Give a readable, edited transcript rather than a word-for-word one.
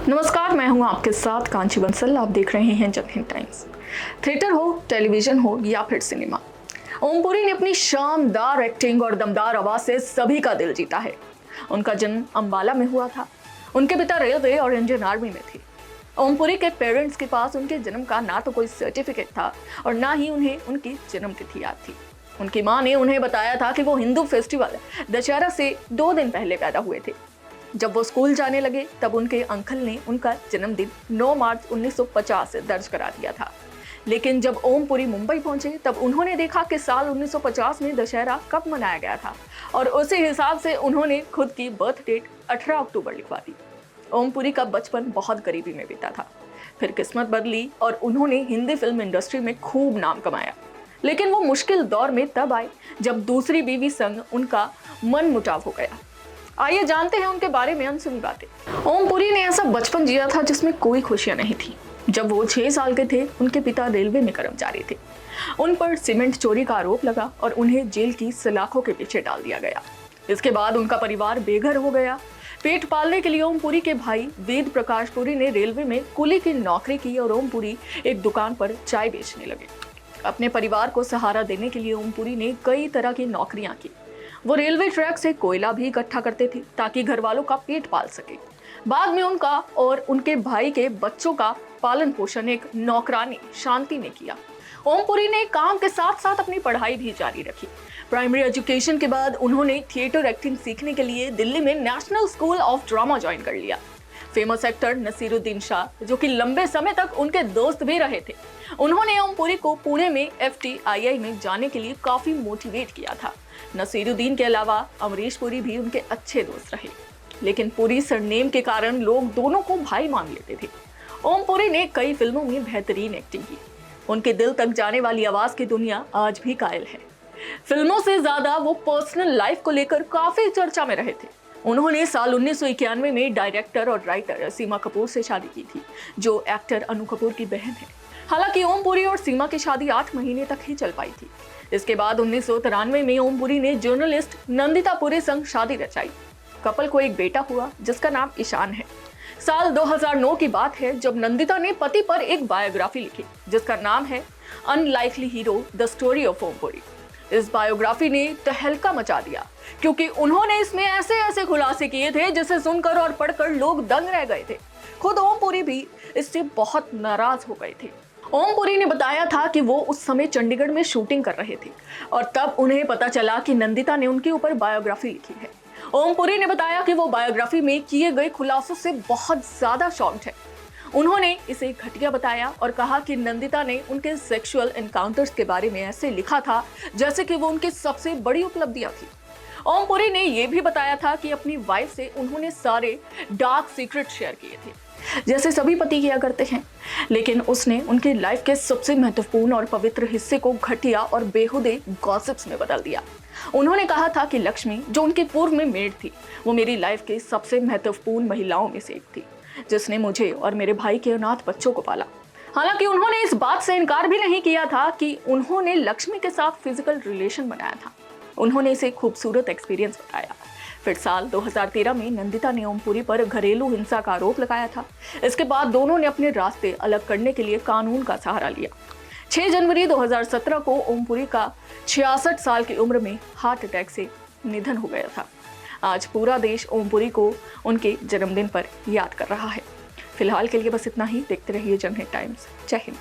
नमस्कार, मैं हूं आपके साथ कांची बंसल। आप देख रहे हैं जन हिंद टाइम्स। थिएटर हो, टेलीविजन हो या फिर सिनेमा, ओम पुरी ने अपनी शानदार एक्टिंग और दमदार आवाज से सभी का दिल जीता है। उनका जन्म अंबाला में हुआ था। उनके पिता रेलवे और इंडियन आर्मी में थे। ओम पुरी के पेरेंट्स के पास उनके जन्म का ना तो कोई सर्टिफिकेट था और ना ही उन्हें उनकी जन्म तिथि याद थी। उनकी माँ ने उन्हें बताया था कि वो हिंदू फेस्टिवल दशहरा से 2 दिन पहले पैदा हुए थे। जब वो स्कूल जाने लगे तब उनके अंकल ने उनका जन्मदिन 9 मार्च 1950 दर्ज करा दिया था। लेकिन जब ओम पुरी मुंबई पहुंचे तब उन्होंने देखा कि साल 1950 में दशहरा कब मनाया गया था और उसी हिसाब से उन्होंने खुद की बर्थ डेट 18 अक्टूबर लिखवा दी। ओम पुरी का बचपन बहुत गरीबी में बीता था। फिर किस्मत बदली और उन्होंने हिंदी फिल्म इंडस्ट्री में खूब नाम कमाया। लेकिन वो मुश्किल दौर में तब आए जब दूसरी बीवी संग उनका मन मुटाव हो गया। आइए जानते हैं उनके बारे में अनसुनी बातें। ओम पुरी ने ऐसा बचपन जिया था जिसमें कोई खुशियां नहीं थी। जब वो 6 साल के थे, उनके पिता रेलवे में कर्मचारी थे। उन पर सीमेंट चोरी का आरोप लगा और उन्हें जेल की सलाखों के पीछे डाल दिया गया। इसके बाद उनका परिवार बेघर हो गया। पेट पालने के लिए ओम पुरी के भाई वेद प्रकाश पुरी ने रेलवे में कुली की नौकरी की और ओम पुरी एक दुकान पर चाय बेचने लगे। अपने परिवार को सहारा देने के लिए ओम पुरी ने कई तरह की नौकरियां की। वो रेलवे ट्रैक से कोयला भी इकट्ठा करते थे ताकि घर वालों का पेट पाल सके। बाद में उनका और उनके भाई के बच्चों का पालन पोषण एक नौकरानी शांति ने किया। ओम पुरी ने काम के साथ साथ अपनी पढ़ाई भी जारी रखी। प्राइमरी एजुकेशन के बाद उन्होंने थिएटर एक्टिंग सीखने के लिए दिल्ली में national school of drama join कर लिया। फेमस एक्टर नसीरुद्दीन शाह, जो कि लंबे समय तक उनके दोस्त भी रहे थे, उन्होंने ओम पुरी को पुणे में FTII में जाने के लिए काफी मोटिवेट किया था। नसीरुद्दीन के अलावा अमरीश पुरी भी उनके अच्छे दोस्त रहे, लेकिन पुरी सरनेम के कारण लोग दोनों को भाई मान लेते थे। ओम पुरी ने कई फिल्मों में बेहतरीन एक्टिंग की। उनके दिल तक जाने वाली आवाज की दुनिया आज भी कायल है। फिल्मों से ज्यादा वो पर्सनल लाइफ को लेकर काफी चर्चा में रहे थे। उन्होंने साल 1991 में डायरेक्टर और राइटर सीमा कपूर से शादी की थी, जो एक्टर अनु कपूर की बहन है। हालांकि ओम पुरी और सीमा की शादी 8 महीने तक ही चल पाई थी। इसके बाद 1993 में ओम पुरी ने जर्नलिस्ट नंदिता पुरी संग शादी रचाई। कपल को एक बेटा हुआ जिसका नाम ईशान है। साल 2009 की बात है जब नंदिता ने पति पर एक बायोग्राफी लिखी जिसका नाम है unlikely hero the story of Om Puri. इस बायोग्राफी ने तहलका मचा दिया क्योंकि उन्होंने इसमें ऐसे ऐसे खुलासे किए थे जिसे सुनकर और पढ़कर लोग दंग रह गए थे। खुद ओम पुरी भी इससे बहुत नाराज हो गए थे। ओम पुरी ने बताया था कि वो उस समय चंडीगढ़ में शूटिंग कर रहे थे और तब उन्हें पता चला कि नंदिता ने उनके ऊपर बायोग्राफी लिखी है। ओम पुरी ने बताया कि वो बायोग्राफी में किए गए खुलासों से बहुत ज्यादा शॉक्ड है। उन्होंने इसे घटिया बताया और कहा कि नंदिता ने उनके सेक्सुअल एनकाउंटर्स के बारे में ऐसे लिखा था जैसे कि वो उनकी सबसे बड़ी उपलब्धियां थी। ओम पुरी ने यह भी बताया था कि अपनी वाइफ से उन्होंने सारे डार्क सीक्रेट शेयर किए थे, जैसे सभी पति किया करते हैं, लेकिन उसने उनकी लाइफ के सबसे महत्वपूर्ण और पवित्र हिस्से को घटिया और बेहुदे गॉसिप्स में बदल दिया। उन्होंने कहा था कि लक्ष्मी, जो उनकी पूर्व में मेड थी, वो मेरी लाइफ के सबसे महत्वपूर्ण महिलाओं में से एक थी, जिसने मुझे और मेरे भाई के अनाथ बच्चों को पाला। हालांकि उन्होंने इस बात से इनकार भी नहीं किया था कि उन्होंने लक्ष्मी के साथ फिजिकल रिलेशन बनाया था। उन्होंने इसे खूबसूरत एक्सपीरियंस बताया। फिर साल 2013 में नंदिता ने ओम पुरी पर घरेलू हिंसा का आरोप लगाया था। इसके बाद दोनों ने अपने रास्ते अलग करने के लिए कानून का सहारा लिया। 6 जनवरी 2017 को ओम पुरी का 66 साल की उम्र में हार्ट अटैक से निधन हो गया था। आज पूरा देश ओम पुरी को उनके जन्मदिन पर याद कर रहा है। फिलहाल के लिए बस इतना ही। देखते रहिए जन हिंद टाइम्स। जय हिंद।